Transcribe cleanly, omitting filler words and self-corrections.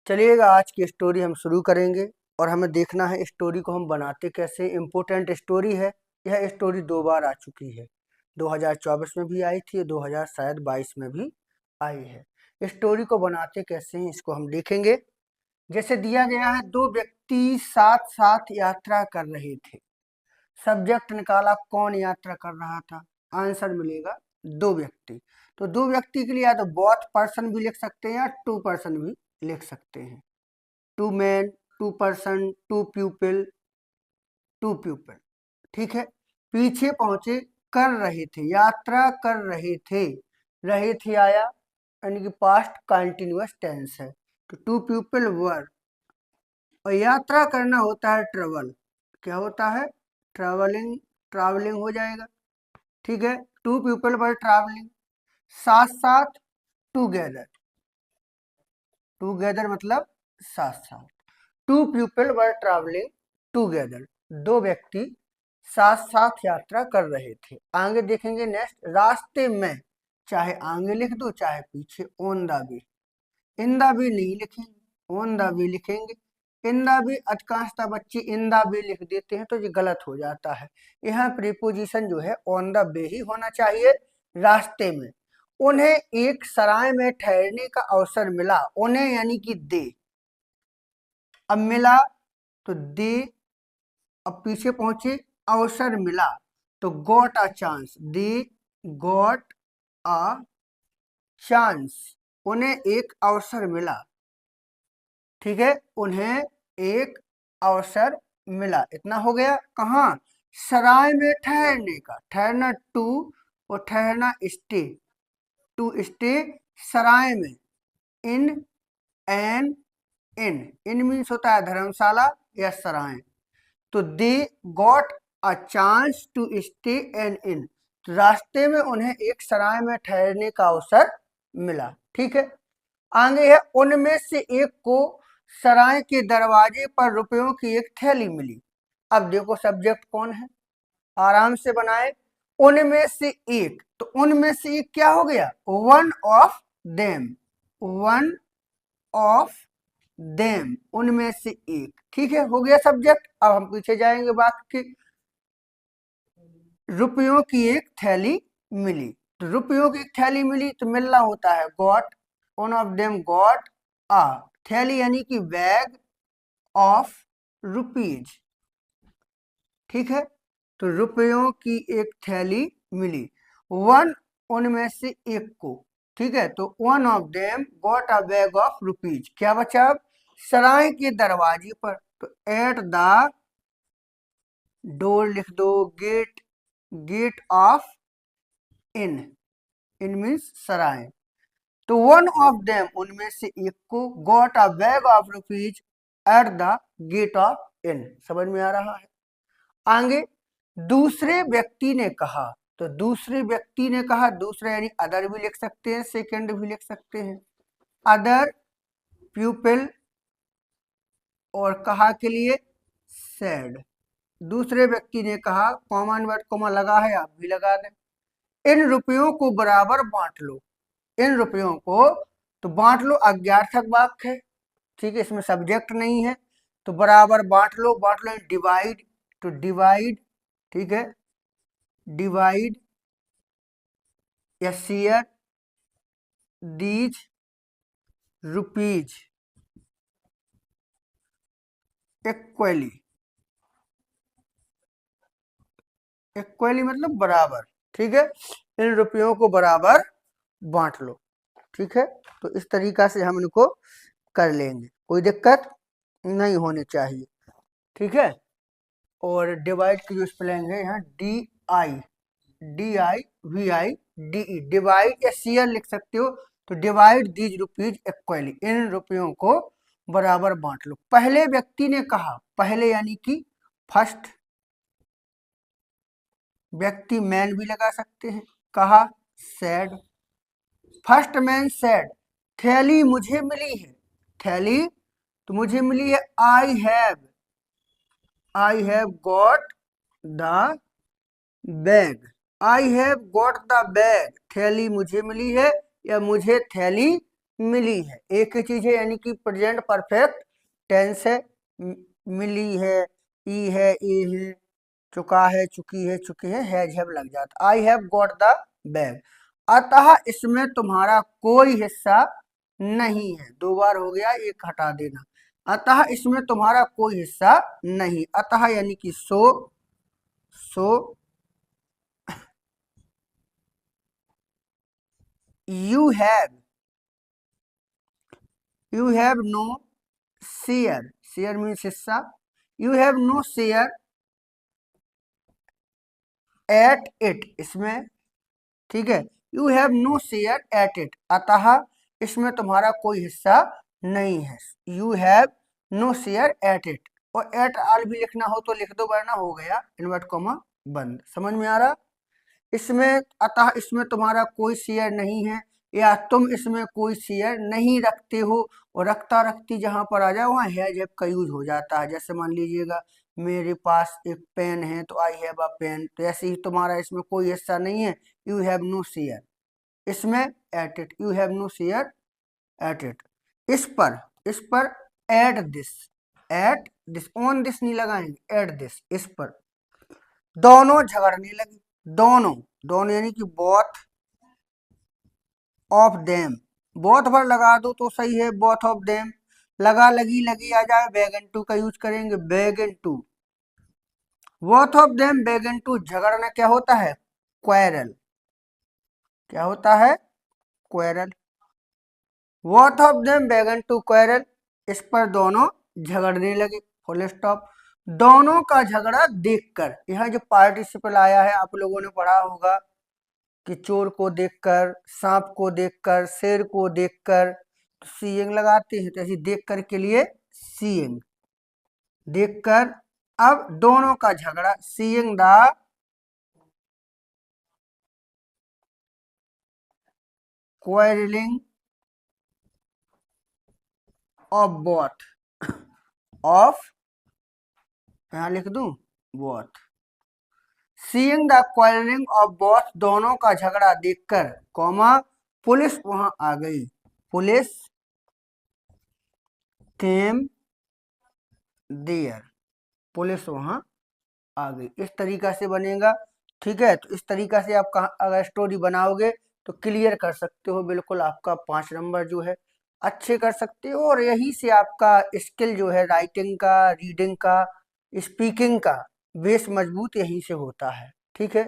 चलिएगा, आज की स्टोरी हम शुरू करेंगे और हमें देखना है स्टोरी को हम बनाते कैसे। इम्पोर्टेंट स्टोरी है। यह स्टोरी 2 बार आ चुकी है, 2024 में भी आई थी, 2022 में भी आई है। स्टोरी को बनाते कैसे हैं इसको हम देखेंगे। जैसे दिया गया है, 2 व्यक्ति साथ साथ यात्रा कर रहे थे। सब्जेक्ट निकाला, कौन यात्रा कर रहा था, आंसर मिलेगा 2 व्यक्ति। तो 2 व्यक्ति के लिए या तो बोथ पर्सन भी लिख सकते हैं या 2 पर्सन भी लिख सकते हैं। 2 मैन, 2 पर्सन, 2 प्यूपिल, 2 प्यूपिल। ठीक है। पीछे पहुंचे, कर रहे थे, यात्रा कर रहे थे आया, यानी कि पास्ट कंटिन्यूअस टेंस है। तो 2 प्यूपिल वर, और यात्रा करना होता है ट्रेवल। क्या होता है? ट्रैवलिंग, ट्रैवलिंग हो जाएगा। ठीक है। 2 पीपल वर ट्रैवलिंग, साथ साथ, टूगेदर, टूगेदर मतलब साथ साथ। 2 पीपल वर ट्रैवलिंग टूगेदर, 2 व्यक्ति साथ साथ यात्रा कर रहे थे। आगे देखेंगे नेक्स्ट, रास्ते में, चाहे आगे लिख दो चाहे पीछे, on the way. In the way नहीं लिखेंगे, ऑन द वे लिखेंगे। इन द वे, अधिकांशतः बच्चे इन द वे लिख देते हैं तो ये गलत हो जाता है। यहाँ प्रीपोजिशन जो है ऑन द वे ही होना चाहिए। रास्ते में, उन्हें एक सराय में ठहरने का अवसर मिला। उन्हें यानी कि दे, अब मिला तो दे, अब पीछे पहुंचे, अवसर मिला तो got a chance, they got a chance, उन्हें एक अवसर मिला। ठीक है, उन्हें एक अवसर मिला। इतना हो गया। कहाँ? सराय में ठहरने का, ठहरना टू और ठहरना स्टे, टू स्टे सराय में। इन एन, इन मीन्स होता है धर्मशाला या सराय। तो they got a chance to stay an inn, रास्ते में उन्हें एक सराय में ठहरने का अवसर मिला। ठीक है। आगे है, उनमें से एक को सराय के दरवाजे पर रुपयों की एक थैली मिली। अब देखो सब्जेक्ट कौन है, आराम से बनाए। उनमें से एक, तो उनमें से एक क्या हो गया? One of them, one of them, उनमें से एक। ठीक है, हो गया सब्जेक्ट। अब हम पीछे जाएंगे, वाक्य की, रुपयों की एक थैली मिली। तो रुपयों की एक थैली मिली तो मिलना होता है got, one of them got a थैली, यानी कि बैग ऑफ रुपीज। ठीक है, तो रुपयों की एक थैली मिली, वन, उनमें से एक को। ठीक है, तो one of them got a bag of rupees. क्या बचा अब? सराय के दरवाजे पर, तो एट द डोर लिख दो, gate, gate of inn, inn means सराय। तो वन ऑफ देम, उनमें से एक को, got a bag of rupees at the gate of inn. समझ में आ रहा है? आगे, दूसरे व्यक्ति ने कहा, तो दूसरे व्यक्ति ने कहा, दूसरा यानी अदर भी लिख सकते हैं, सेकंड भी लिख सकते हैं। अदर प्यूपिल, और कहा के लिए सेड। दूसरे व्यक्ति ने कहा, कॉमन वर्ड कॉमा लगा है, आप भी लगा दें। इन रुपयों को बराबर बांट लो, इन रुपयों को तो बांट लो, अज्ञार्थक वाक्य है। ठीक है, इसमें सब्जेक्ट नहीं है, तो बराबर बांट लो, बांट लो डिवाइड, तो डिवाइड। ठीक है, डिवाइड या share these rupees equally, equally मतलब बराबर। ठीक है, इन रुपयों को बराबर बांट लो। ठीक है, तो इस तरीका से हम इनको कर लेंगे, कोई दिक्कत नहीं होनी चाहिए। ठीक है, और डिवाइड की जो स्पेलिंग है यहाँ DI, DIVIDE, डिवाइड या शेयर लिख सकते हो। तो डिवाइड दीज रुपीज इक्वली, इन रुपयों को बराबर बांट लो। पहले व्यक्ति ने कहा, पहले यानी कि फर्स्ट व्यक्ति, मैन भी लगा सकते हैं, कहा सैड। फर्स्ट मैन सैड, थैली मुझे मिली है, थैली तो मुझे मिली है, I have got the bag, I have got the bag, थैली मुझे मिली है या मुझे थैली मिली है, एक ही चीज है, यानी कि प्रेजेंट परफेक्ट टेंस है। मिली है, ई है, ए है, चुका है, चुकी है, चुके हैं, हैव लग जाता। I have got the bag. अतः इसमें तुम्हारा कोई हिस्सा नहीं है, दो बार हो गया, एक हटा देना। अतः इसमें तुम्हारा कोई हिस्सा नहीं, अतः यानी कि so you have no share, share means हिस्सा, you have no share at it, इसमें ठीक है, you have no share at it, अतः इसमें तुम्हारा कोई हिस्सा नहीं है, you have no share at it. और एट आल भी लिखना हो तो लिख दो, वरना हो गया इन्वर्ट कॉमा बंद। समझ में आ रहा? इसमें अतः इसमें तुम्हारा कोई शेयर नहीं है, या तुम इसमें कोई शेयर नहीं रखते हो, और रखता रखती जहां पर आ जाए वहां हैव का यूज हो जाता है। जैसे मान लीजिएगा मेरे पास एक पेन है तो आई हैव अ पेन, तो ऐसे ही तुम्हारा इसमें कोई हिस्सा नहीं है, यू हैव नो शेयर, इसमें at it, you have no share at it. इस पर एट दिस ऑन दिस नहीं लगाएंगे, एट दिस, इस पर दोनों झगड़ने लगी, दोनों दोनों यानी कि बोथ ऑफ देम, बोथ पर लगा दो तो सही है, बोथ ऑफ देम। लगा लगी लगी आ जाए, बेगन टू का यूज करेंगे, बेगन टू, बोथ ऑफ देम बेगन टू, झगड़ना क्या होता है? क्वेरल, क्या होता है? क्वेरल। बोथ ऑफ देम बेगन टू क्वेरल, इस पर दोनों झगड़ने लगे, फुल स्टॉप। दोनों का झगड़ा देखकर, यहाँ जो पार्टिसिपल आया है आप लोगों ने पढ़ा होगा कि चोर को देखकर, सांप को देखकर, शेर को देखकर सीइंग लगाते हैं, तो ऐसे देखकर के लिए सीइंग, देखकर। अब दोनों का झगड़ा, seeing the quarrelling of both, of यहां लिख दूं both, seeing the quarrelling of both, दोनों का झगड़ा देखकर, कॉमा पुलिस वहां आ गई, पुलिस केम देयर, पुलिस वहां आ गई। इस तरीका से बनेगा, ठीक है। तो इस तरीका से आप अगर स्टोरी बनाओगे तो क्लियर कर सकते हो, बिल्कुल आपका 5 नंबर जो है अच्छे कर सकते हो। और यही से आपका स्किल जो है राइटिंग का, रीडिंग का, स्पीकिंग का बेस मजबूत यहीं से होता है, ठीक है।